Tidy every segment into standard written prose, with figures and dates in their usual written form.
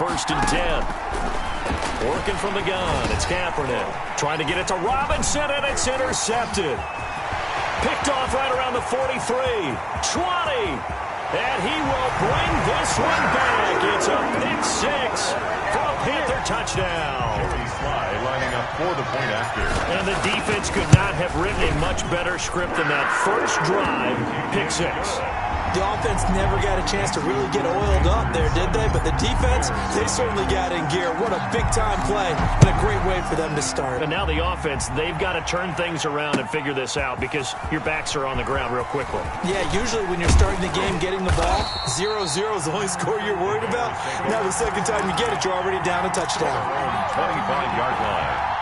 first and 10. Working from the gun, it's Kaepernick. Trying to get it to Robinson, and it's intercepted. Picked off right around the 43. 20. And he will bring this one back. It's a pick six for a Panther touchdown. Lining up for the point after. And the defense could not have written a much better script than that first drive, pick six. The offense never got a chance to really get oiled up there, did they? But the defense, they certainly got in gear. What a big-time play and a great way for them to start. And now the offense, they've got to turn things around and figure this out because your backs are on the ground real quickly. Yeah, usually when you're starting the game getting the ball, 0-0 is the only score you're worried about. Now the second time you get it, you're already down a touchdown. 25-yard line.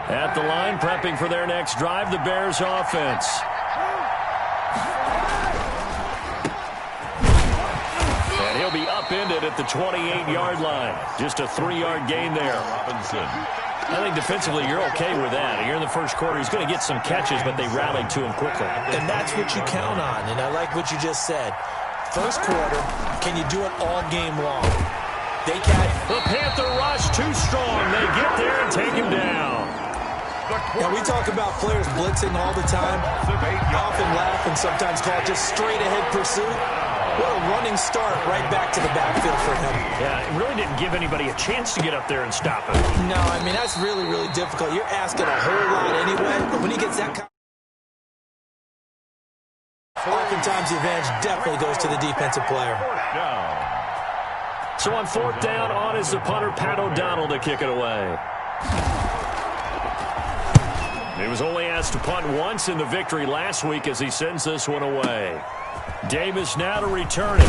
At the line, prepping for their next drive, the Bears offense. And he'll be upended at the 28-yard line. Just a 3-yard gain there. Robinson. I think defensively you're okay with that. Here in the first quarter, he's going to get some catches, but they rallied to him quickly. And that's what you count on, and I like what you just said. First quarter, can you do it all game long? They catch. The Panther rush too strong. They get there and take him down. Now, we talk about players blitzing all the time. Often laugh and sometimes call it just straight-ahead pursuit. What a running start right back to the backfield for him. Yeah, it really didn't give anybody a chance to get up there and stop him. No, I mean, that's really, really difficult. You're asking a whole lot anyway, but when he gets that kind oftentimes the advantage definitely goes to the defensive player. So on fourth down, on is the punter, Pat O'Donnell, to kick it away. He was only asked to punt once in the victory last week as he sends this one away. Davis now to return it.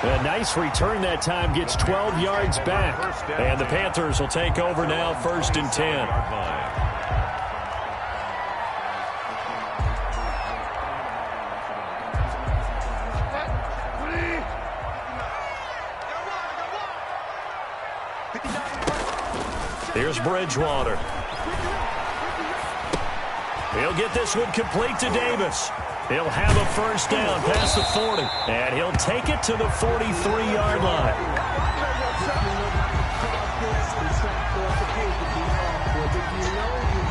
A nice return that time, gets 12 yards back. And the Panthers will take over now, first and 10. Here's Bridgewater. He'll get this one complete to Davis. He'll have a first down past the 40. And he'll take it to the 43-yard line.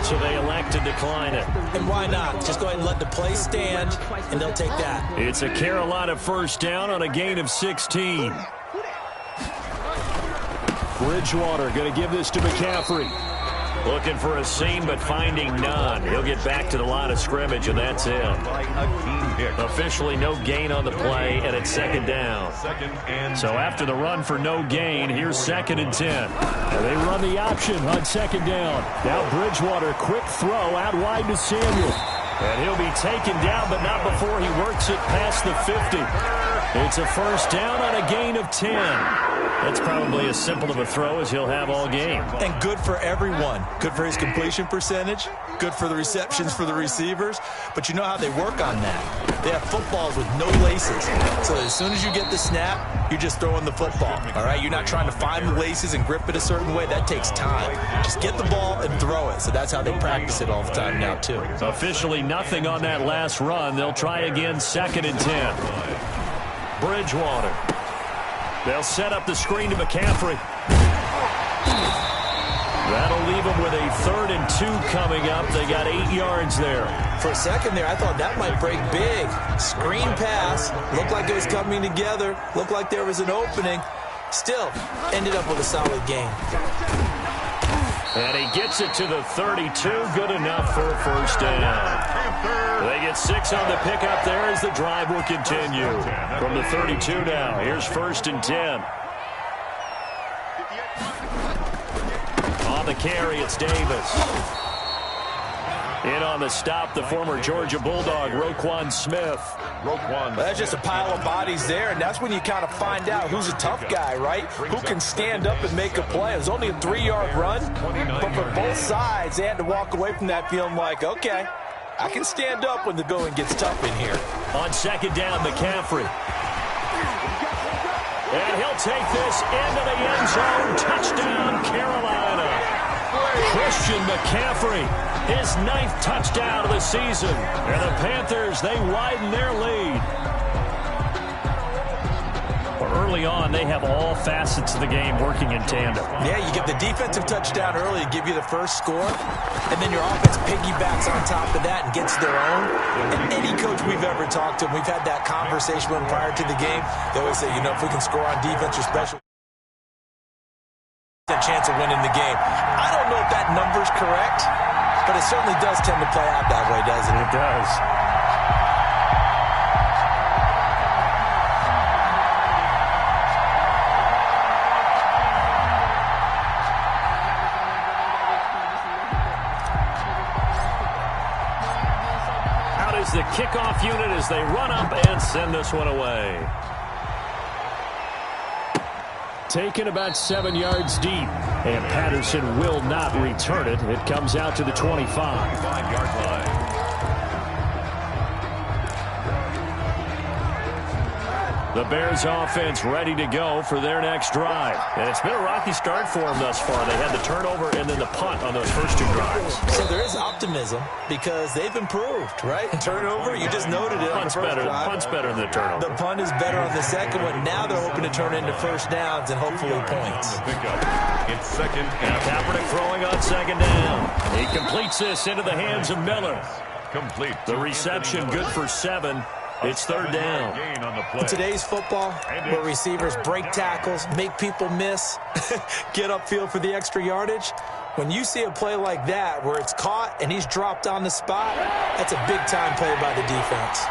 So they elect to decline it. And why not? Just go ahead and let the play stand, and they'll take that. It's a Carolina first down on a gain of 16. Bridgewater going to give this to McCaffrey. Looking for a seam, but finding none. He'll get back to the line of scrimmage, and that's it. Officially no gain on the play, and it's second down. So after the run for no gain, here's second and 10. And they run the option on second down. Now Bridgewater, quick throw out wide to Samuel. And he'll be taken down, but not before he works it past the 50. It's a first down on a gain of 10. That's probably as simple of a throw as he'll have all game. And good for everyone. Good for his completion percentage. Good for the receptions for the receivers. But you know how they work on that. They have footballs with no laces. So as soon as you get the snap, you're just throwing the football. All right? You're not trying to find the laces and grip it a certain way. That takes time. Just get the ball and throw it. So that's how they practice it all the time now, too. Officially nothing on that last run. They'll try again, second and 10. Bridgewater. They'll set up the screen to McCaffrey. That'll leave them with a 3rd and 2 coming up. They got 8 yards there. For a second there, I thought that might break big. Screen pass. Looked like it was coming together. Looked like there was an opening. Still, ended up with a solid game. And he gets it to the 32. Good enough for a first down. They get 6 on the pickup there as the drive will continue. From the 32 now, here's first and 10. On the carry, it's Davis. In on the stop, the former Georgia Bulldog, Roquan Smith. Well, that's just a pile of bodies there, and that's when you kind of find out who's a tough guy, right? Who can stand up and make a play. It was only a 3-yard run, but for both sides, they had to walk away from that feeling like, okay, I can stand up when the going gets tough in here. On second down, McCaffrey. And he'll take this into the end zone. Touchdown, Carolina. Christian McCaffrey, his 9th touchdown of the season. And the Panthers, they widen their lead. Early on, they have all facets of the game working in tandem. Yeah, you get the defensive touchdown early to give you the first score, and then your offense piggybacks on top of that and gets their own. And any coach we've ever talked to, and we've had that conversation with them prior to the game, they always say, if we can score on defense or special, a chance of winning the game. I don't know if that number's correct, but it certainly does tend to play out that way, doesn't it? It does. The kickoff unit as they run up and send this one away. Taken about 7 yards deep, and Patterson will not return it. It comes out to the 25. 5-yard line. The Bears offense ready to go for their next drive. And it's been a rocky start for them thus far. They had the turnover and then the punt on those first 2 drives. So there is optimism because they've improved, right? Turnover, you just noted it on the first drive. Punt's better than the turnover. The punt is better on the second one. Now they're hoping to turn into first downs and hopefully points. It's second and Kaepernick throwing on second down. He completes this into the hands of Miller. complete. The reception good for 7. It's third down. In today's football, where receivers break tackles, make people miss, get upfield for the extra yardage, when you see a play like that where it's caught and he's dropped on the spot, that's a big-time play by the defense.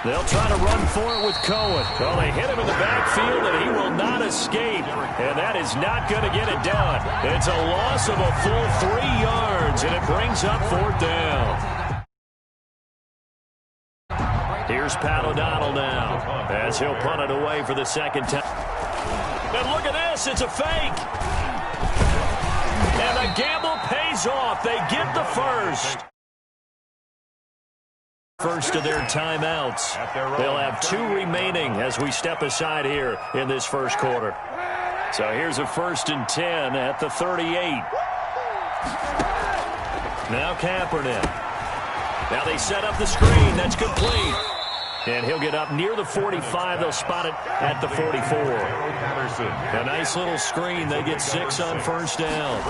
They'll try to run for it with Cohen. Well, they hit him in the backfield, and he will not escape. And that is not going to get it done. It's a loss of a full 3 yards, and it brings up fourth down. Here's Pat O'Donnell now, as he'll punt it away for the second time. And look at this. It's a fake. And the gamble pays off. They get the first. First of their timeouts. They'll have 2 remaining as we step aside here in this first quarter. So here's a 1st and 10 at the 38. Now Kaepernick. Now they set up the screen. That's complete. And he'll get up near the 45. They'll spot it at the 44. A nice little screen. They get 6 on first down.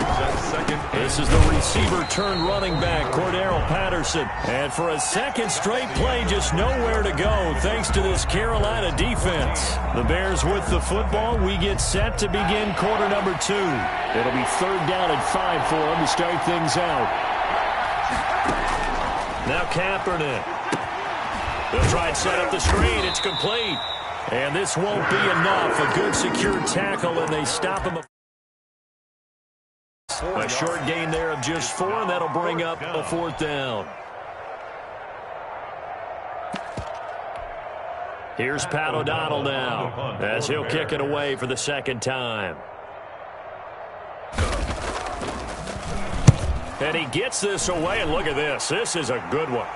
This is the receiver turned running back, Cordero Patterson. And for a second straight play, just nowhere to go thanks to this Carolina defense. The Bears with the football. We get set to begin quarter number 2. It'll be 3rd down and 5 for them to start things out. Now Kaepernick. They'll try and set up the screen. It's complete. And this won't be enough. A good secure tackle, and they stop him. A short gain there of just 4, and that'll bring up a 4th down. Here's Pat O'Donnell now, as he'll kick it away for the second time. And he gets this away, and look at this. This is a good one.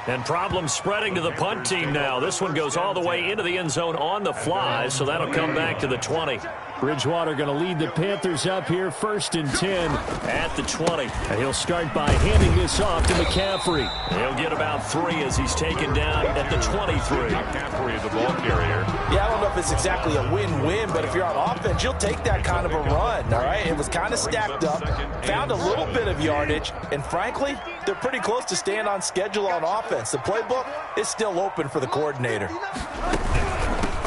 And problems spreading to the punt team now. This one goes all the way into the end zone on the fly, so that'll come back to the 20. Bridgewater going to lead the Panthers up here, 1st and 10 at the 20. And he'll start by handing this off to McCaffrey. He'll get about 3 as he's taken down at the 23. McCaffrey is the ball carrier. Yeah, I don't know if it's exactly a win-win, but if you're on offense, you'll take that kind of a run, all right? It was kind of stacked up, found a little bit of yardage, and frankly, they're pretty close to staying on schedule on offense. The playbook is still open for the coordinator.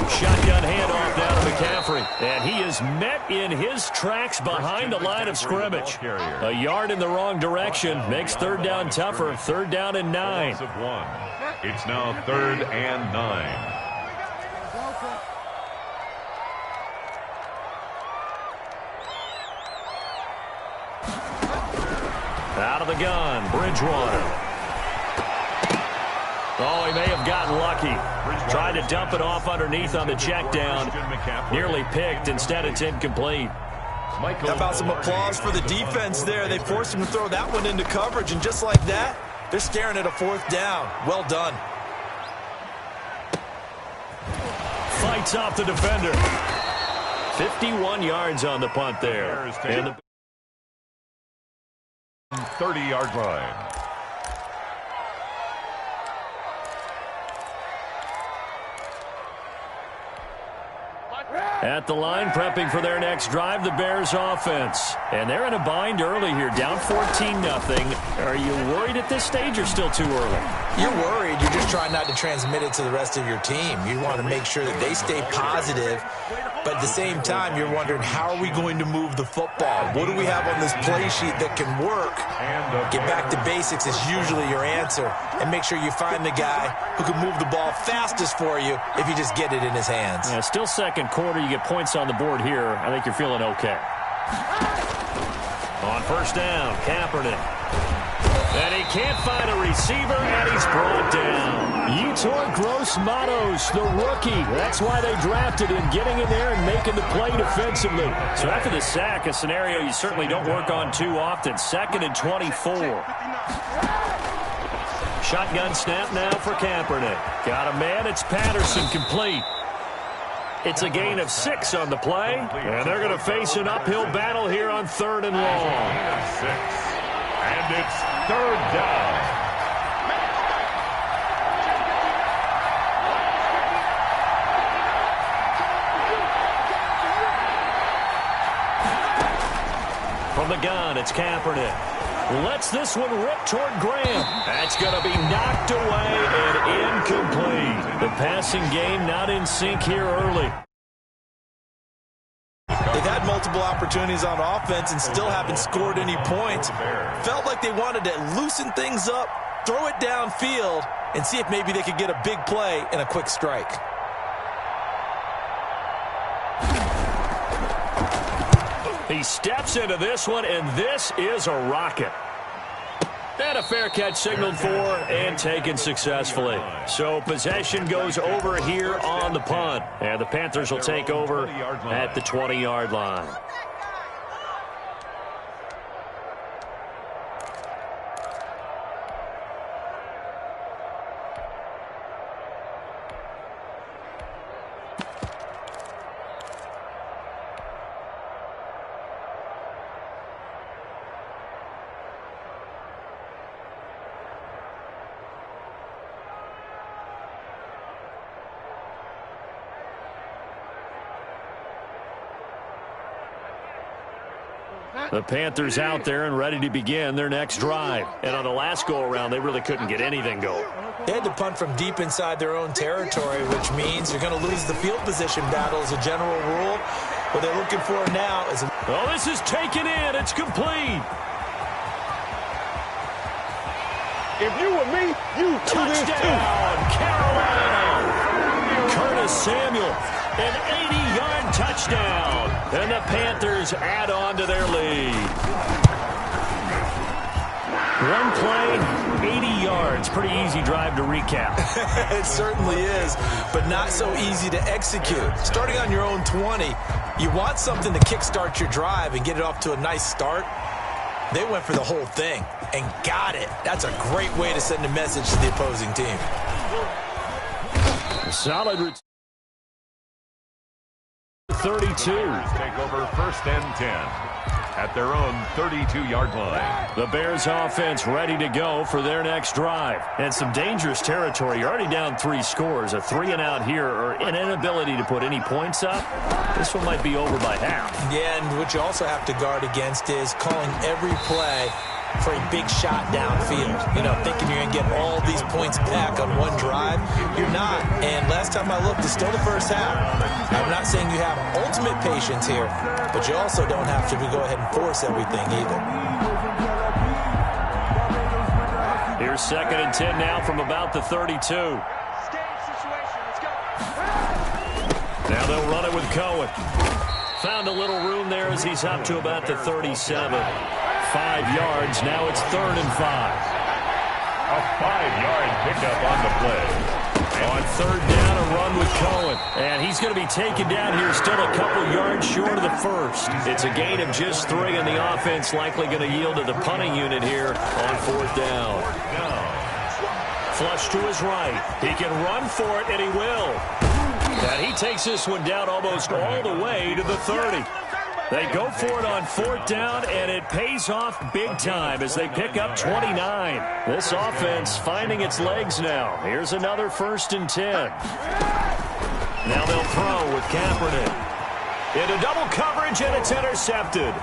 Shotgun handoff down to McCaffrey. And he is met in his tracks behind the line of scrimmage. A yard in the wrong direction makes 3rd down tougher. 3rd down and 9. It's now 3rd and 9. Out of the gun, Bridgewater. Oh, he may have gotten lucky. Tried to dump it off underneath on the check down. Nearly picked. Instead, it's incomplete. How about some applause for the defense there? They forced him to throw that one into coverage, and just like that, They're staring at a 4th down. Well done. Fights off the defender. 51 yards on the punt there. And the 30-yard line. at the line, prepping for their next drive, the Bears offense. And they're in a bind early here, down 14-0. Are you worried at this stage or still too early? You're worried. You're just trying not to transmit it to the rest of your team. You want to make sure that they stay positive, but at the same time, you're wondering, how are we going to move the football? What do we have on this play sheet that can work? Get back to basics is usually your answer, and make sure you find the guy who can move the ball fastest for you if you just get it in his hands. Yeah, still second quarter. You get points on the board here. I think you're feeling okay. On first down, Kaepernick. And he can't find a receiver, and he's brought down. Yetur Gross-Matos, the rookie. That's why they drafted him, getting in there and making the play defensively. So after the sack, a scenario you certainly don't work on too often. 2nd and 24. Shotgun snap now for Kaepernick. Got a man. It's Patterson, complete. It's a gain of 6 on the play, and they're going to face an uphill battle here on 3rd and long. And it's 3rd down. From the gun, it's Kaepernick. Lets this one rip toward Graham. That's going to be knocked away and incomplete. The passing game not in sync here early. They've had multiple opportunities on offense and still haven't scored any points. Felt like they wanted to loosen things up, throw it downfield, and see if maybe they could get a big play and a quick strike. He steps into this one, and this is a rocket. And a fair catch signaled for and taken successfully. So possession goes over here on the punt. And the Panthers will take over at the 20-yard line. The Panthers out there and ready to begin their next drive. And on the last go-around, they really couldn't get anything going. They had to punt from deep inside their own territory, which means you're going to lose the field position battle as a general rule. What they're looking for now is... Oh, this is taken in. It's complete. If you were me, you do this too. Touchdown, Carolina. Curtis Samuel, an 80-yard touchdown. And the Panthers add on to their lead. One play, 80 yards. Pretty easy drive to recap. It certainly is, but not so easy to execute. Starting on your own 20, you want something to kickstart your drive and get it off to a nice start. They went for the whole thing and got it. That's a great way to send a message to the opposing team. Solid route. 32. Take over 1st and 10 at their own 32-yard line. The Bears offense ready to go for their next drive. And some dangerous territory. You're already down 3 scores. A 3-and-out here, or an inability to put any points up. This one might be over by half. Yeah, and what you also have to guard against is calling every play for a big shot downfield. You know, thinking you're going to get all these points back on one drive. You're not. And last time I looked, it's still the first half. I'm not saying you have ultimate patience here, but you also don't have to go ahead and force everything either. Here's 2nd and 10 now from about the 32. Now they'll run it with Cohen. Found a little room there as he's up to about the 37. 5 yards. Now it's 3rd and 5. A 5-yard pickup on the play. On third down, a run with Cohen. And he's going to be taken down here, still a couple yards short of the first. It's a gain of just 3, and the offense likely going to yield to the punting unit here on fourth down. Flush to his right. He can run for it, and he will. And he takes this one down almost all the way to the 30. They go for it on fourth down, and it pays off big time as they pick up 29. This offense finding its legs now. Here's another 1st and 10. Now they'll throw with Kaepernick. Into double coverage, and it's intercepted.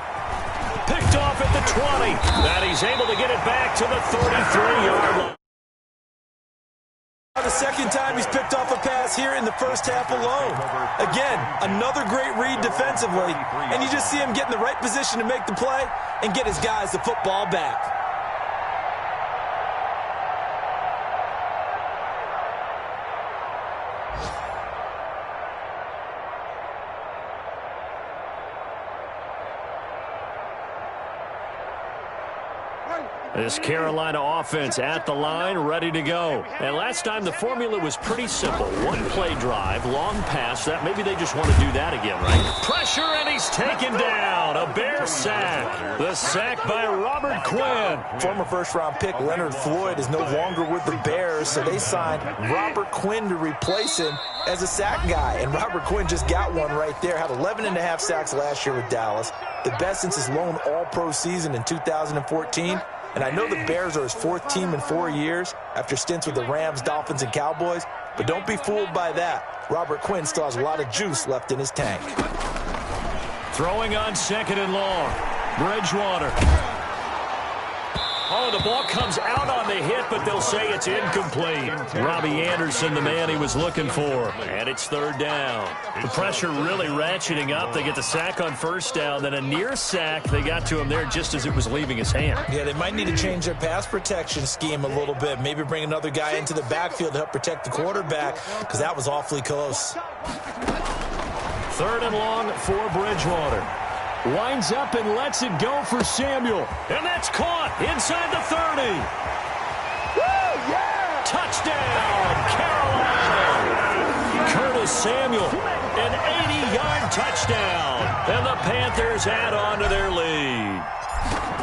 Picked off at the 20. And he's able to get it back to the 33-yard line. The second time he's picked off a pass here in the first half alone. Again, another great read defensively, and you just see him get in the right position to make the play and get his guys the football back. This Carolina offense at the line, ready to go. And last time the formula was pretty simple. One play drive, long pass. That maybe they just want to do that again, right? Pressure, and he's taken down. A Bear sack. The sack by Robert Quinn. Former first-round pick Leonard Floyd is no longer with the Bears, so they signed Robert Quinn to replace him as a sack guy. And Robert Quinn just got one right there. Had 11.5 sacks last year with Dallas. The best since his lone all-pro season in 2014. And I know the Bears are his 4th team in 4 years after stints with the Rams, Dolphins, and Cowboys. But don't be fooled by that. Robert Quinn still has a lot of juice left in his tank. Throwing on 2nd and long. Bridgewater. Oh, the ball comes out on the hit, but they'll say it's incomplete. Robbie Anderson, the man he was looking for. And it's 3rd down. The pressure really ratcheting up. They get the sack on 1st down. Then a near sack. They got to him there just as it was leaving his hand. Yeah, they might need to change their pass protection scheme a little bit. Maybe bring another guy into the backfield to help protect the quarterback, because that was awfully close. 3rd and long for Bridgewater. Winds up and lets it go for Samuel. And that's caught inside the 30. Woo, yeah! Touchdown, Carolina. Curtis Samuel, an 80-yard touchdown. And the Panthers add on to their lead.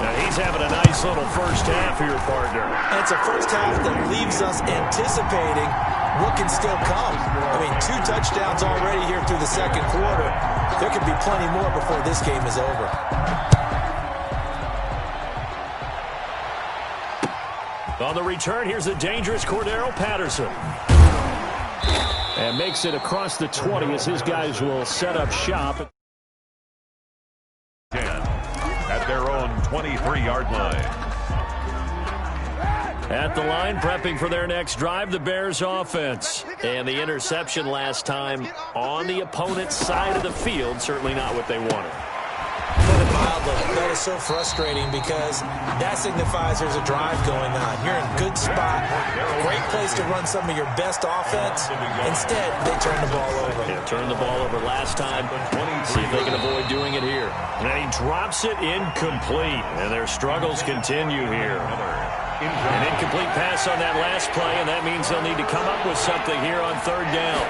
Now he's having a nice little first half here, partner. And it's a first half that leaves us anticipating what can still come. I mean, 2 touchdowns already here through the second quarter. There could be plenty more before this game is over. On the return, here's the dangerous Cordero Patterson. And makes it across the 20 as his guys will set up shop. 10 at their own 23-yard line. At the line, prepping for their next drive, the Bears offense. And the interception last time on the opponent's side of the field, certainly not what they wanted. Put it mildly, that is so frustrating because that signifies there's a drive going on. You're in a good spot, great place to run some of your best offense. Instead, they turn the ball over. Yeah, turned the ball over last time. See if they can avoid doing it here. And he drops it incomplete, and their struggles continue here. An incomplete pass on that last play, and that means they'll need to come up with something here on 3rd down.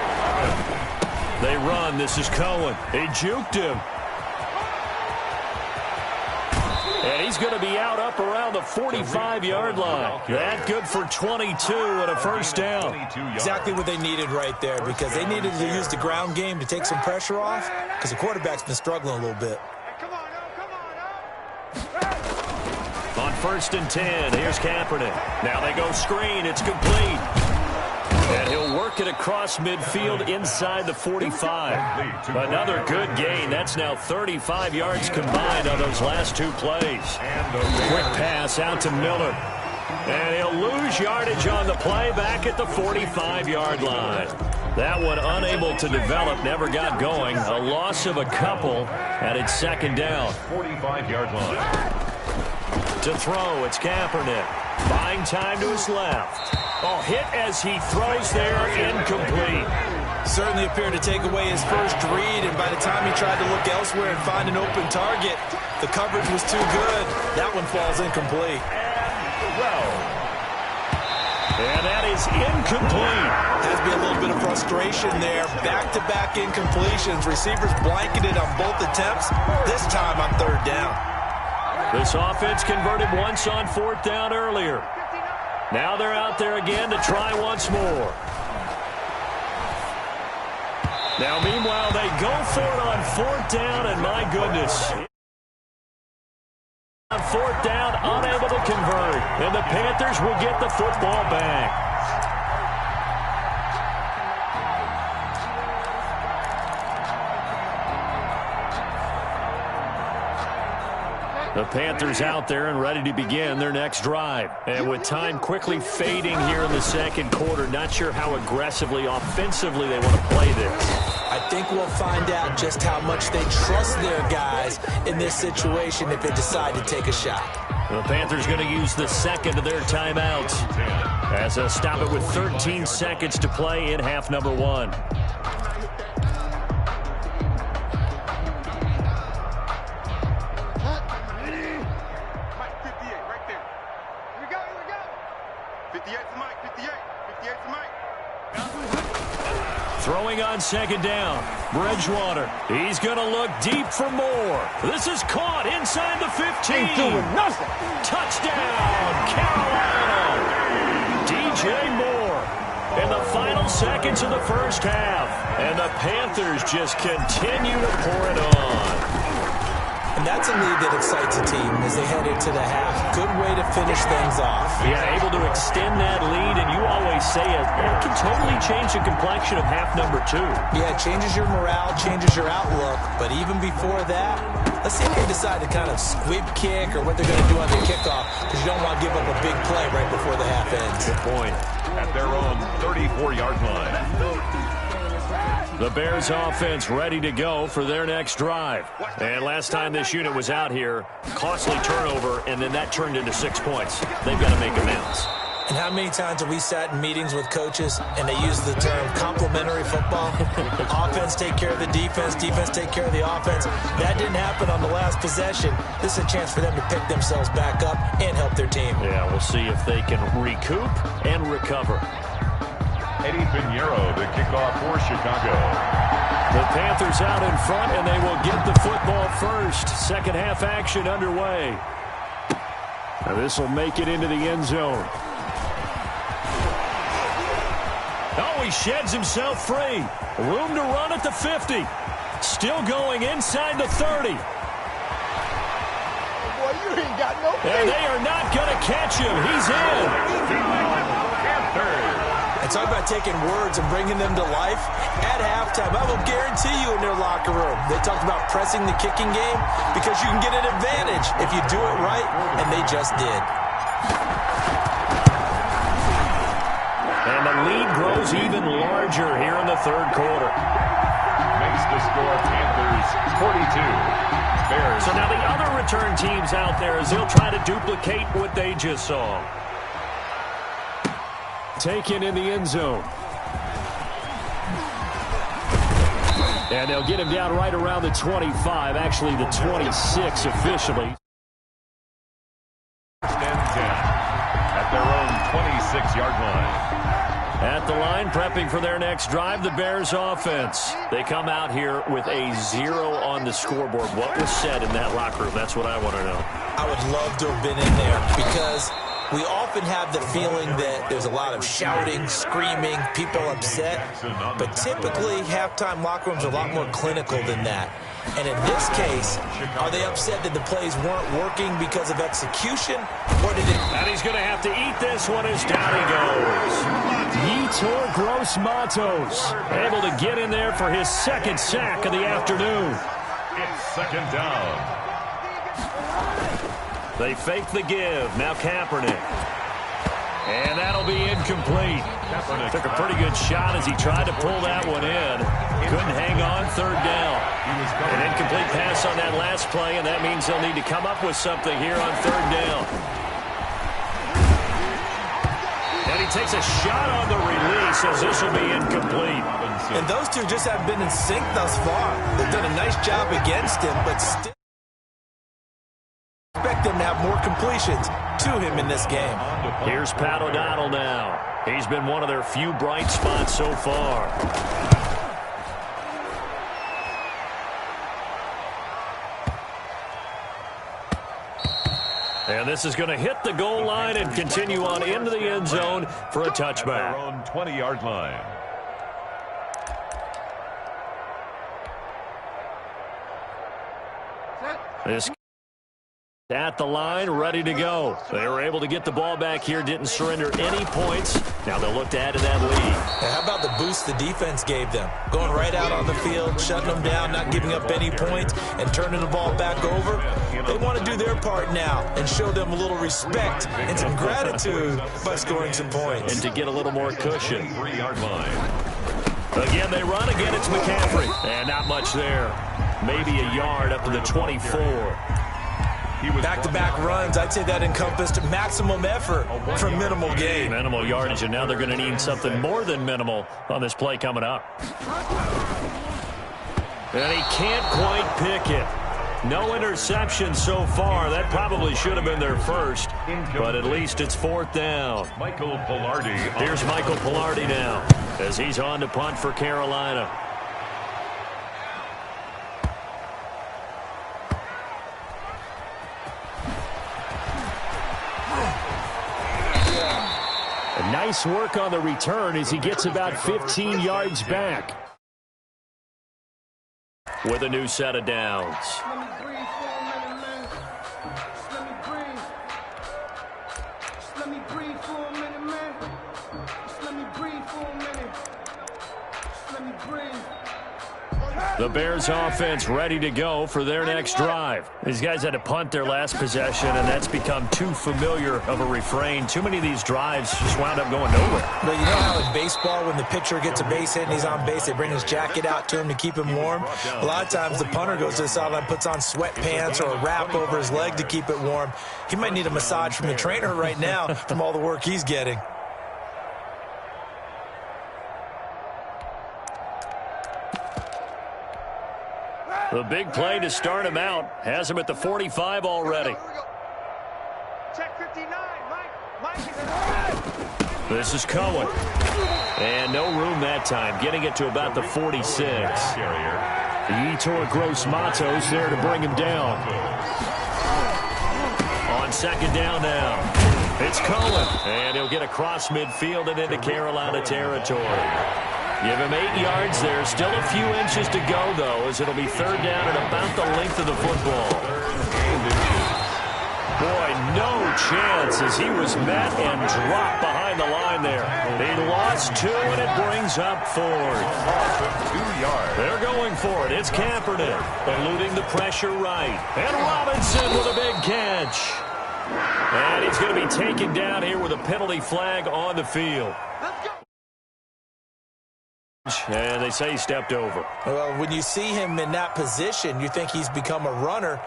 They run. This is Cohen. He juked him. And he's going to be out up around the 45-yard line. That good for 22 and a first down. Exactly what they needed right there, because they needed to use the ground game to take some pressure off, because the quarterback's been struggling a little bit. On 1st and 10, here's Kaepernick. Now they go screen. It's complete. And he'll work it across midfield inside the 45. Another good gain. That's now 35 yards combined on those last 2 plays. Quick pass out to Miller. And he'll lose yardage on the play back at the 45-yard line. That one unable to develop, never got going. A loss of a couple, and it's 2nd down. 45-yard line. To throw, it's Kaepernick. Buying time to his left. Oh, hit as he throws there, incomplete. Certainly appeared to take away his first read, and by the time he tried to look elsewhere and find an open target, the coverage was too good. That one falls incomplete. And that is is incomplete. Has to be a little bit of frustration there. Back-to-back incompletions. Receivers blanketed on both attempts. This time on third down. This offense converted once on fourth down earlier. Now they're out there again to try once more. Now, meanwhile, they go for it on fourth down, and my goodness. On fourth down, unable to convert. And the Panthers will get the football back. The Panthers out there and ready to begin their next drive. And with time quickly fading here in the second quarter, not sure how aggressively, offensively they want to play this. I think we'll find out just how much they trust their guys in this situation if they decide to take a shot. The Panthers going to use the second of their timeouts as they'll stop it with 13 seconds to play in half number one. Throwing on second down, Bridgewater. He's going to look deep for more. This is caught inside the 15. Ain't doing nothing. Touchdown, Carolina. DJ Moore in the final seconds of the first half. And the Panthers just continue to pour it on. And that's a lead that excites a team as they head into the half. Good way to finish things off. Yeah, able to extend that lead, and you always say it can totally change the complexion of half number two. Yeah, it changes your morale, changes your outlook. But even before that, let's see if they decide to kind of squib kick or what they're going to do on the kickoff, because you don't want to give up a big play right before the half ends. Good point. At their own 34-yard line. The Bears offense ready to go for their next drive. And last time this unit was out here, costly turnover, and then that turned into 6 points. They've got to make amends. And how many times have we sat in meetings with coaches and they use the term complementary football? Offense take care of the defense, defense take care of the offense. That didn't happen on the last possession. This is a chance for them to pick themselves back up and help their team. Yeah, we'll see if they can recoup and recover. Eddie Pinheiro, the kickoff for Chicago. The Panthers out in front, and they will get the football first. Second half action underway. Now this will make it into the end zone. Oh, he sheds himself free. Room to run at the 50. Still going inside the 30. Boy, you ain't got no feet. And they are not going to catch him. He's in. And talk about taking words and bringing them to life. At halftime, I will guarantee you in their locker room, they talked about pressing the kicking game because you can get an advantage if you do it right, and they just did. And the lead grows even larger here in the third quarter. Makes the score Panthers 42. Bears. So now the other return teams out there as they'll try to duplicate what they just saw. Taken in the end zone. And they'll get him down right around the 25, actually the 26 officially. At their own 26-yard line. At the line, prepping for their next drive, the Bears offense. They come out here with a 0 on the scoreboard. What was said in that locker room? That's what I want to know. I would love to have been in there because we often have the feeling that there's a lot of shouting, screaming, people upset. But typically, halftime locker rooms are a lot more clinical than that. And in this case, are they upset that the plays weren't working because of execution? Or did it... And he's going to have to eat this one as down he goes. Yetur Gross-Matos able to get in there for his second sack of the afternoon. It's second down. They fake the give. Now Kaepernick. And that'll be incomplete. Kaepernick took a pretty good shot as he tried to pull that one in. Couldn't hang on, third down. An incomplete pass on that last play, and that means they'll need to come up with something here on third down. And he takes a shot on the release as this will be incomplete. And those two just haven't been in sync thus far. They've done a nice job against him, but still expect them to have more completions to him in this game. Here's Pat O'Donnell now. He's been one of their few bright spots so far. And this is going to hit the goal line and continue on into the end zone for a touchback. At their own 20-yard line. This at the line, ready to go. They were able to get the ball back here, didn't surrender any points. Now they'll look to add to that lead. How about the boost the defense gave them? Going right out on the field, shutting them down, not giving up any points, and turning the ball back over. They want to do their part now and show them a little respect and some gratitude by scoring some points. And to get a little more cushion. 3-yard line. Again, they run. Again, it's McCaffrey. And not much there. Maybe a yard up to the 24. Back-to-back runs, I'd say that encompassed maximum effort for minimal gain. Minimal yardage, and now they're going to need something more than minimal on this play coming up. And he can't quite pick it. No interception so far. That probably should have been their first, but at least it's fourth down. Michael Pilardi. Here's Michael Pilardi now as he's on to punt for Carolina. Nice work on the return as he gets about 15 yards back with a new set of downs. The Bears offense ready to go for their next drive. These guys had to punt their last possession, and that's become too familiar of a refrain. Too many of these drives just wound up going nowhere. But you know how in baseball, when the pitcher gets a base hit and he's on base, they bring his jacket out to him to keep him warm? A lot of times the punter goes to the sideline, puts on sweatpants or a wrap over his leg to keep it warm. He might need a massage from the trainer right now from all the work he's getting. The big play to start him out has him at the 45 already. Check 59, Mike. This is Cohen. And no room that time, getting it to about the 46. Yetur Gross-Matos there to bring him down. On second down now. It's Cohen. And he'll get across midfield and into Carolina territory. Give him 8 yards there. Still a few inches to go, though, as it'll be third down at about the length of the football. Boy, no chance as he was met and dropped behind the line there. He lost 2, and it brings up 4. 2 yards. They're going for it. It's Kaepernick eluding the pressure right. And Robinson with a big catch. And he's going to be taken down here with a penalty flag on the field. And they say he stepped over. Well, when you see him in that position, you think he's become a runner.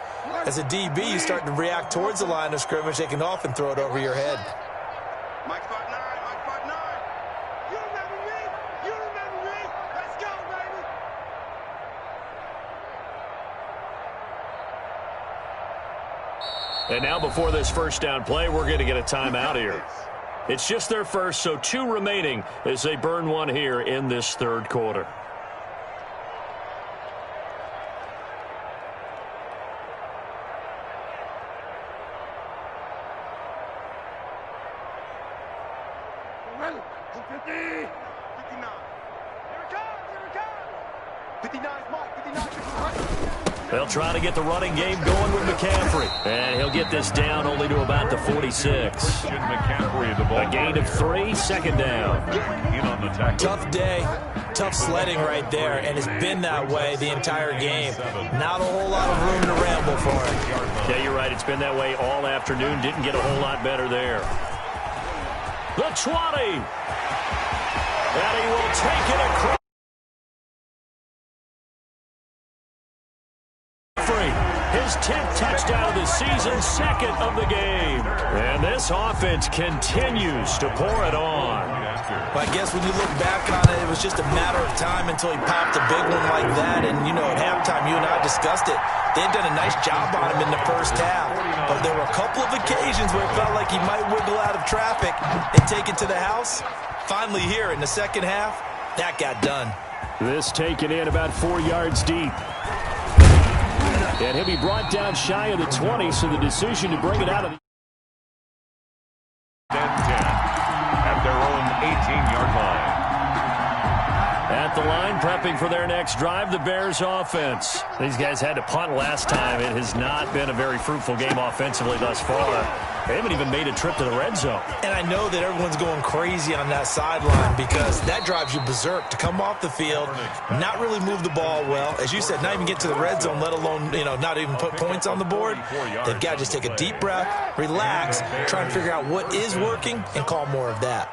As a DB, you start to react towards the line of scrimmage. They can often throw it over your head. Mike 5-9, Mike 5-9. You remember me? You remember me? Let's go, baby. And now before this first down play, we're going to get a timeout here. It's just their first, so 2 remaining as they burn one here in this third quarter. Ready? 50. 59. Here it comes, here it comes. 59 is Mike, 59 is right. They'll try to get the running game going with McCaffrey. And he'll get this down only to about the 46. McCaffrey, the ball. A gain of 3, second down. In on the tackle. Tough day, tough sledding right there, and it's been that way the entire game. Not a whole lot of room to ramble for him. Yeah, you're right. It's been that way all afternoon. Didn't get a whole lot better there. The 20. And he will take it across. His 10th touchdown of the season, second of the game. And this offense continues to pour it on. Well, I guess when you look back on it, it was just a matter of time until he popped a big one like that. And, you know, at halftime, you and I discussed it. They had done a nice job on him in the first half. but there were a couple of occasions where it felt like he might wiggle out of traffic and take it to the house. Finally here in the second half, that got done. This taken in about 4 yards deep. And he'll be brought down shy of the 20, so the decision to bring it out of the 10-10 at their own 18-yard line. At the line, prepping for their next drive, the Bears offense. These guys had to punt last time. It has not been a very fruitful game offensively thus far. They haven't even made a trip to the red zone. And I know that everyone's going crazy on that sideline because that drives you berserk to come off the field, not really move the ball well. As you said, not even get to the red zone, let alone, not even put points on the board. They've got to just take a deep breath, relax, try and figure out what is working and call more of that.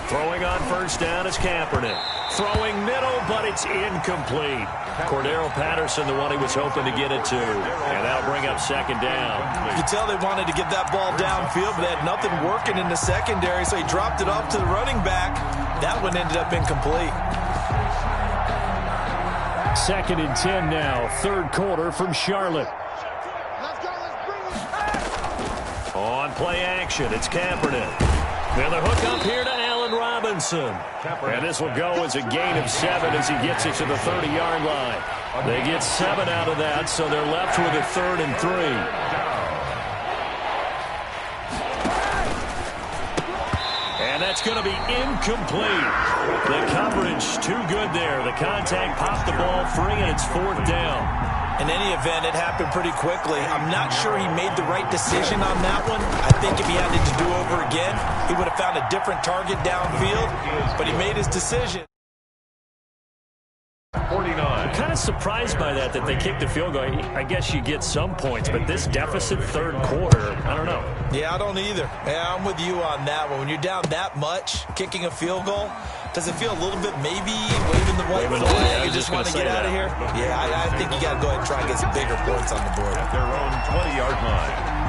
Throwing on first down is Kaepernick. Throwing middle, but it's incomplete. Cordero Patterson, the one he was hoping to get it to. And that'll bring up second down. You can tell they wanted to get that ball downfield, but they had nothing working in the secondary, so he dropped it off to the running back. That one ended up incomplete. 2nd and 10 now, third quarter from Charlotte. On play action, it's Kaepernick. Now the hook up here to Allen Robinson. And this will go as a gain of 7 as he gets it to the 30-yard line. They get 7 out of that, so they're left with a 3rd and 3. And that's going to be incomplete. The coverage too good there. The contact popped the ball free, and it's 4th down. In any event, it happened pretty quickly. I'm not sure he made the right decision on that one. I think if he had it to do over again, he would have found a different target downfield, but he made his decision. 49. I'm kind of surprised by that they kicked the field goal. I guess you get some points, but this deficit third quarter, I don't know. Yeah, I don't either. Yeah, I'm with you on that one. When you're down that much, kicking a field goal, does it feel a little bit maybe waving the white flag? You just want to get out of here? Yeah, I think you got to go ahead and try and get some bigger points on the board. At their own 20-yard line.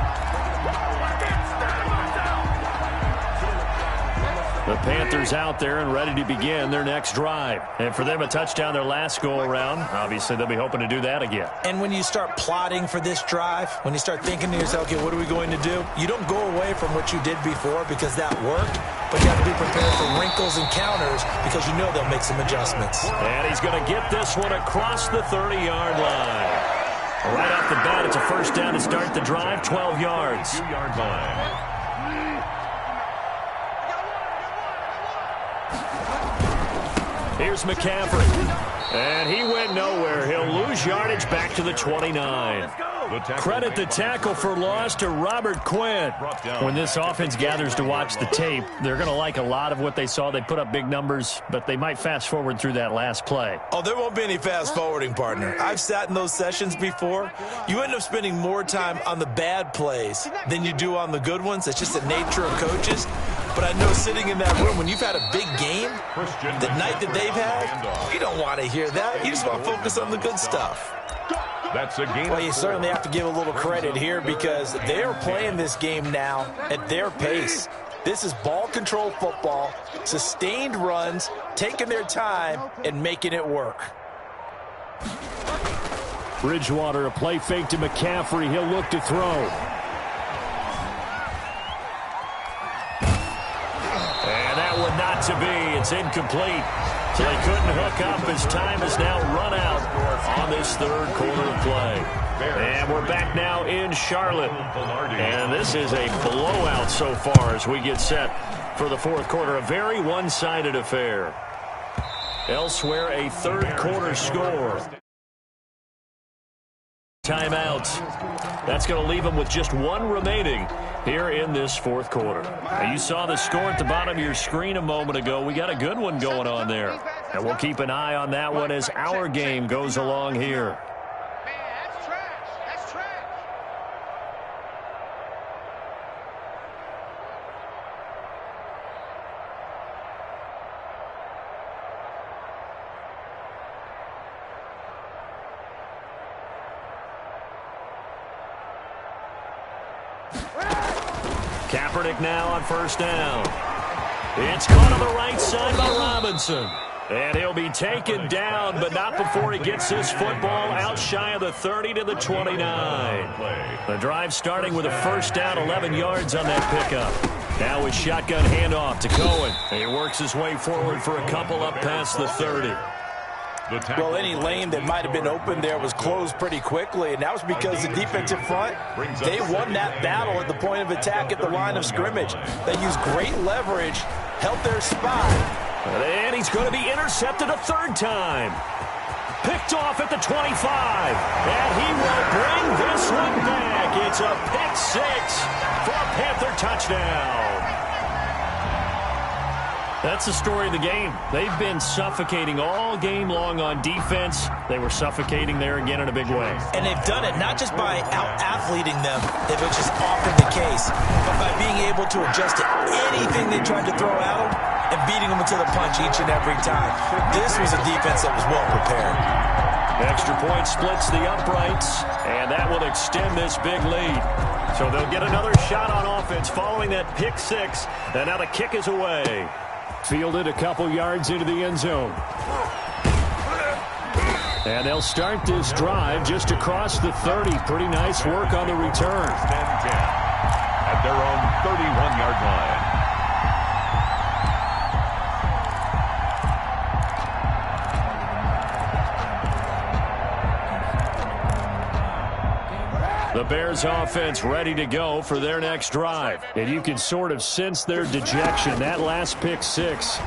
The Panthers out there and ready to begin their next drive. And for them, a touchdown their last go-around. Obviously, they'll be hoping to do that again. And when you start plotting for this drive, when you start thinking to yourself, okay, what are we going to do? You don't go away from what you did before because that worked, but you have to be prepared for wrinkles and counters because you know they'll make some adjustments. And he's going to get this one across the 30-yard line. Right off the bat, it's a first down to start the drive, 12 yards. 2-yard line. Here's McCaffrey. And he went nowhere. He'll lose yardage back to the 29. Credit the tackle for loss to Robert Quinn. When this offense gathers to watch the tape, they're going to like a lot of what they saw. They put up big numbers, but they might fast forward through that last play. Oh, there won't be any fast forwarding, partner. I've sat in those sessions before. You end up spending more time on the bad plays than you do on the good ones. It's just the nature of coaches. But I know sitting in that room, when you've had a big game, the night that they've had, you don't want to hear that. You just want to focus on the good stuff. That's a game. Well, you certainly have to give a little credit here because they're playing this game now at their pace. This is ball control football, sustained runs, taking their time, and making it work. Bridgewater, a play fake to McCaffrey. He'll look to throw. Not to be. It's incomplete. So they couldn't hook up as time has now run out on this third quarter of play. And we're back now in Charlotte. And this is a blowout so far as we get set for the fourth quarter. A very one-sided affair. Elsewhere, a third quarter score. Timeout. That's going to leave them with just one remaining here in this fourth quarter. Now, you saw the score at the bottom of your screen a moment ago. We got a good one going on there. And we'll keep an eye on that one as our game goes along here. Kaepernick now on first down. It's caught on the right side by Robinson. And he'll be taken down, but not before he gets this football out shy of the 30 to the 29. The drive starting with a first down, 11 yards on that pickup. Now with shotgun handoff to Cohen. He works his way forward for a couple up past the 30. Well, any lane that might have been open there was closed pretty quickly, and that was because the defensive front, they won that battle at the point of attack at the line of scrimmage. They used great leverage, held their spot. And he's going to be intercepted a third time. Picked off at the 25. And he will bring this one back. It's a pick six for a Panther touchdown. That's the story of the game. They've been suffocating all game long on defense. They were suffocating there again in a big way. And they've done it not just by out-athleting them, which is often the case, but by being able to adjust to anything they tried to throw at them and beating them to the punch each and every time. This was a defense that was well prepared. Extra point splits the uprights, and that will extend this big lead. So they'll get another shot on offense following that pick six, and now the kick is away. Fielded a couple yards into the end zone. And they'll start this drive just across the 30. Pretty nice work on the return. At their own 31-yard line. The Bears offense ready to go for their next drive. And you can sort of sense their dejection. That last pick six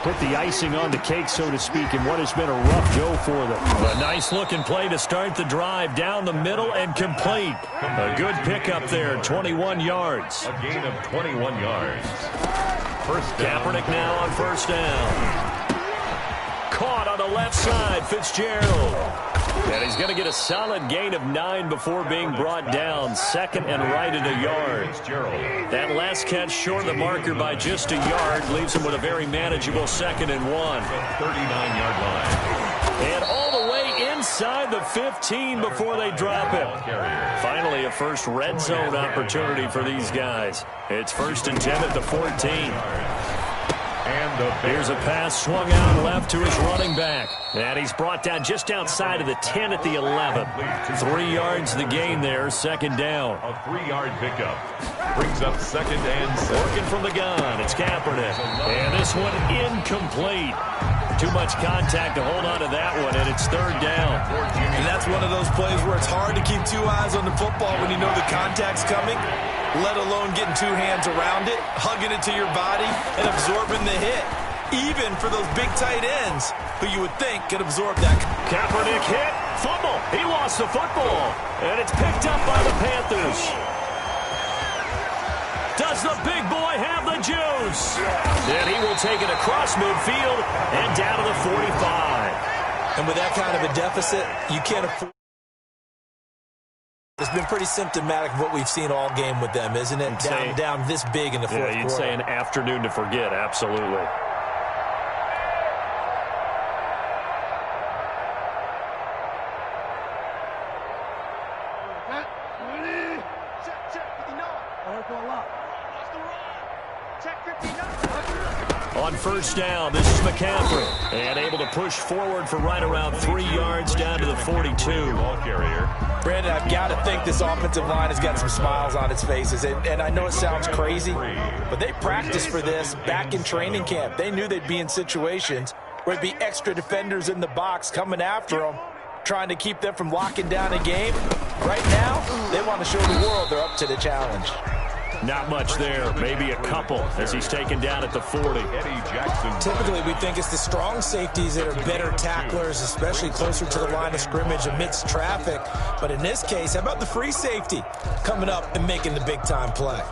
put the icing on the cake, so to speak, in what has been a rough go for them. A nice-looking play to start the drive down the middle and complete. A good pickup there, 21 yards. A gain of 21 yards. First down. Kaepernick now on first down. Caught on the left side, Fitzgerald. And he's going to get a solid gain of 9 before being brought down. Second and right at a yard. That last catch short of the marker by just a yard leaves him with a very manageable 2nd and 1. 39-yard line. And all the way inside the 15 before they drop him. Finally, a first red zone opportunity for these guys. It's 1st and 10 at the 14. Here's a pass swung out left to his running back. And he's brought down just outside of the 10 at the 11. 3 yards the gain there, 2nd down. A 3-yard pickup. Brings up 2nd and 7. Working from the gun, it's Kaepernick. And this one incomplete. Too much contact to hold on to that one, and it's 3rd down. And that's one of those plays where it's hard to keep 2 eyes on the football when you know the contact's coming, let alone getting 2 hands around it, hugging it to your body, and absorbing the hit. Even for those big tight ends who you would think could absorb that. Kaepernick hit, fumble. He lost the football, and it's picked up by the Panthers. Does the big boy have the juice? And he will take it across midfield and down to the 45. And with that kind of a deficit, you can't afford. It's been pretty symptomatic of what we've seen all game with them, isn't it? Down this big in the fourth quarter. Yeah, you'd say an afternoon to forget, absolutely. On first down, this is McCaffrey. And able to push forward for right around 3 yards down to the 42. Ball carrier. Brandon, I've got to think this offensive line has got some smiles on its faces. And I know it sounds crazy, but they practiced for this back in training camp. They knew they'd be in situations where there'd be extra defenders in the box coming after them, trying to keep them from locking down a game. Right now, they want to show the world they're up to the challenge. Not much there, maybe a couple as he's taken down at the 40. Typically, we think it's the strong safeties that are better tacklers, especially closer to the line of scrimmage amidst traffic. But in this case, how about the free safety coming up and making the big-time play?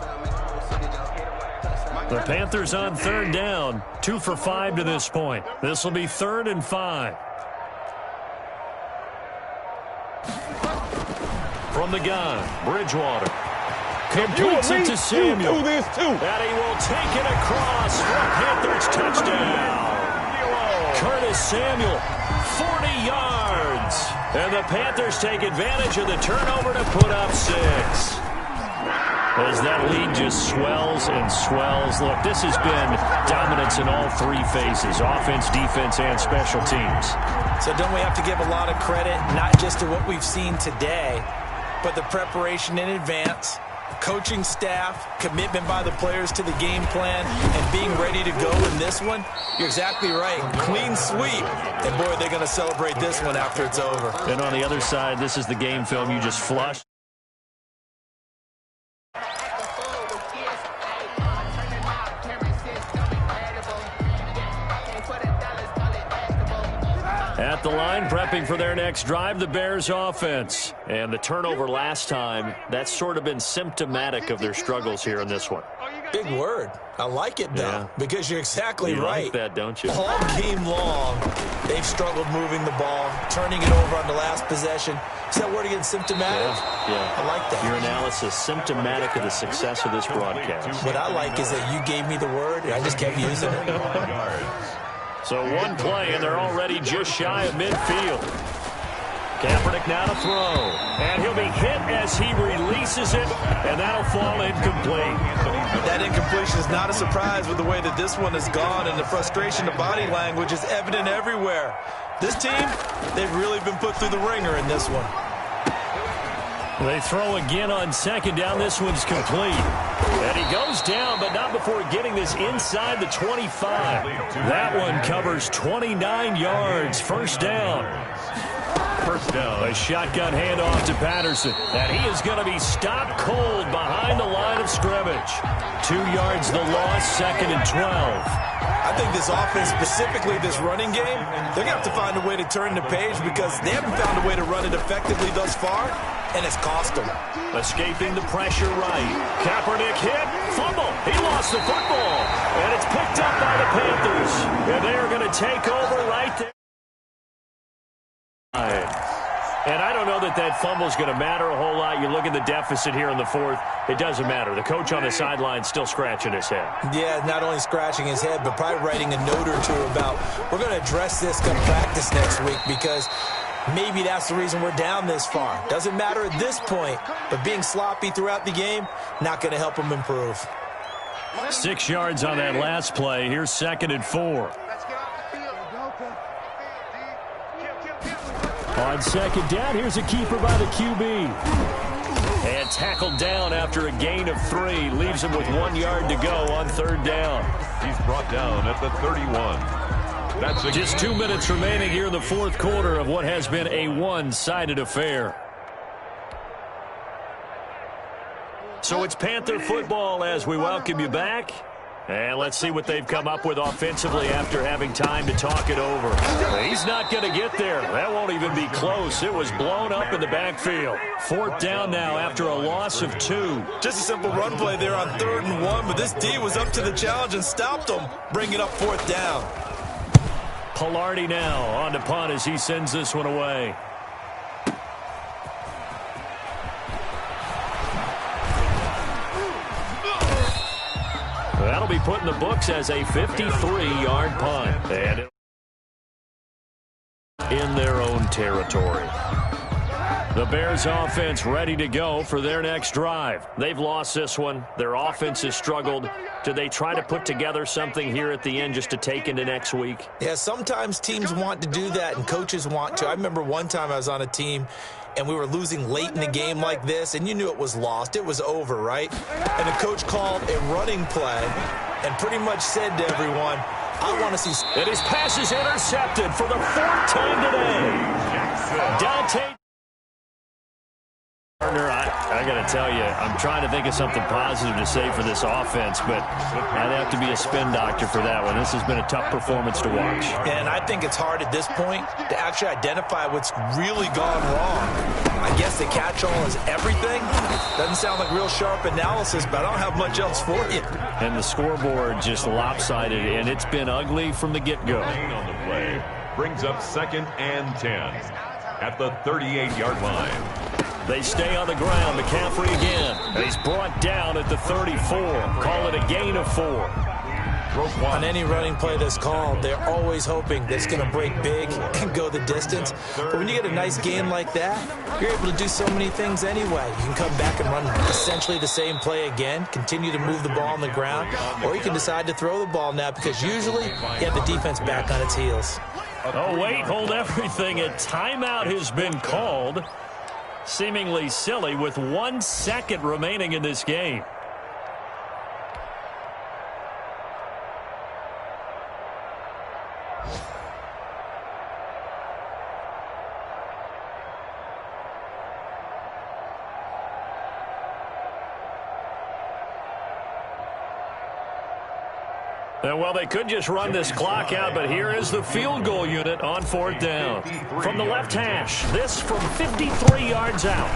The Panthers on 3rd down, 2 for 5 to this point. This will be 3rd and 5. From the gun, Bridgewater. Completes it to Samuel. And he will take it across for a Panthers touchdown. Curtis Samuel, 40 yards. And the Panthers take advantage of the turnover to put up 6. As that lead just swells and swells. Look, this has been dominance in all three phases, offense, defense, and special teams. So don't we have to give a lot of credit, not just to what we've seen today, but the preparation in advance, coaching staff, commitment by the players to the game plan, and being ready to go in this one? You're exactly right. Clean sweep. And, boy, they're going to celebrate this one after it's over. And on the other side, this is the game film you just flushed. At the line, prepping for their next drive, the Bears offense. And the turnover last time, that's sort of been symptomatic of their struggles here in this one. Big word. I like it, though, because you're exactly right. You like that, don't you? All game long, they've struggled moving the ball, turning it over on the last possession. Is that word again, symptomatic? Yeah. I like that. Your analysis, symptomatic of the success of this broadcast. What I like is that you gave me the word, and I just kept using it. So one play, and they're already just shy of midfield. Kaepernick now to throw. And he'll be hit as he releases it, and that'll fall incomplete. That incompletion is not a surprise with the way that this one has gone, and the frustration, the body language is evident everywhere. This team, they've really been put through the ringer in this one. They throw again on second down. This one's complete. And he goes down, but not before getting this inside the 25. That one covers 29 yards. First down. A shotgun handoff to Patterson. And he is going to be stopped cold behind the line of scrimmage. 2 yards the loss, second and 12. I think this offense, specifically this running game, they're going to have to find a way to turn the page because they haven't found a way to run it effectively thus far, and it's cost them. Escaping the pressure right. Kaepernick hit. Fumble. He lost the football. And it's picked up by the Panthers. And they are going to take over right there. And I don't know that that fumble is going to matter a whole lot. You look at the deficit here in the fourth. It doesn't matter. The coach on the sideline still scratching his head. Yeah, not only scratching his head, but probably writing a note or two about, we're going to address this come practice next week because maybe that's the reason we're down this far. Doesn't matter at this point, but being sloppy throughout the game, not going to help them improve. 6 yards on that last play. Here's second and 4. On second down, here's a keeper by the QB. And tackled down after a gain of 3. Leaves him with 1 yard to go on third down. He's brought down at the 31. That's just 2 minutes remaining here in the fourth quarter of what has been a one-sided affair. So it's Panther football as we welcome you back. And let's see what they've come up with offensively after having time to talk it over. He's not going to get there. That won't even be close. It was blown up in the backfield. Fourth down now after a loss of 2. Just a simple run play there on 3rd and 1, but this D was up to the challenge and stopped them, bringing up 4th down. Pilardi now on to punt as he sends this one away. That'll be put in the books as a 53-yard punt. And in their own territory. The Bears offense ready to go for their next drive. They've lost this one. Their offense has struggled. Do they try to put together something here at the end just to take into next week? Yeah, sometimes teams want to do that and coaches want to. I remember one time I was on a team and we were losing late in the game like this, and you knew it was lost. It was over, right? And the coach called a running play and pretty much said to everyone, I want to see... And his pass is intercepted for the 4th time today. Dante... Partner, I got to tell you, I'm trying to think of something positive to say for this offense, but I'd have to be a spin doctor for that one. This has been a tough performance to watch. And I think it's hard at this point to actually identify what's really gone wrong. I guess the catch-all is everything. Doesn't sound like real sharp analysis, but I don't have much else for you. And the scoreboard just lopsided, and it's been ugly from the get-go. On the play brings up 2nd and 10 at the 38-yard line. They stay on the ground. McCaffrey again. He's brought down at the 34. Call it a gain of 4. On any running play that's called, they're always hoping that it's going to break big and go the distance. But when you get a nice game like that, you're able to do so many things anyway. You can come back and run essentially the same play again, continue to move the ball on the ground, or you can decide to throw the ball now because usually you have the defense back on its heels. Oh, wait, hold everything. A timeout has been called. Seemingly silly with 1 second remaining in this game. Well, they could just run this clock out, but here is the field goal unit on 4th down. From the left hash, this from 53 yards out.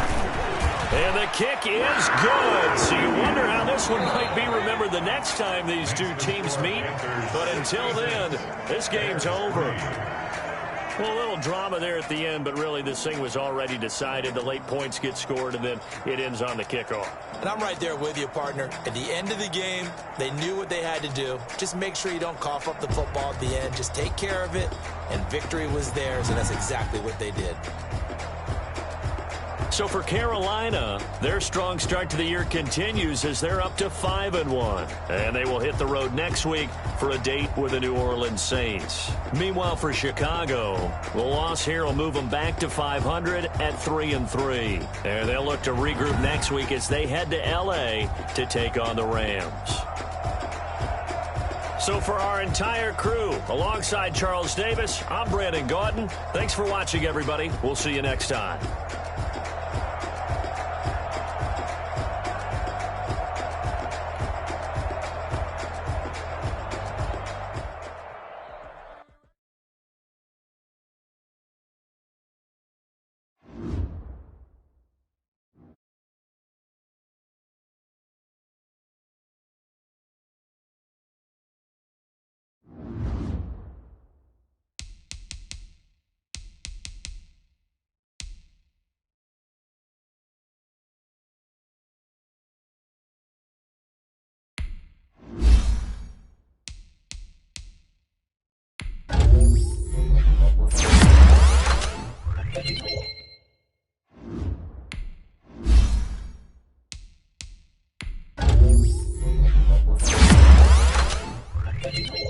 And the kick is good. So you wonder how this one might be remembered the next time these two teams meet. But until then, this game's over. Well, a little drama there at the end, but really this thing was already decided. The late points get scored, and then it ends on the kickoff. And I'm right there with you, partner. At the end of the game, they knew what they had to do. Just make sure you don't cough up the football at the end. Just take care of it, and victory was theirs, and that's exactly what they did. So for Carolina, their strong start to the year continues as they're up to 5-1. And they will hit the road next week for a date with the New Orleans Saints. Meanwhile, for Chicago, the loss here will move them back to 500 at 3-3. And they'll look to regroup next week as they head to L.A. to take on the Rams. So for our entire crew, alongside Charles Davis, I'm Brandon Gaudin. Thanks for watching, everybody. We'll see you next time. Thank you.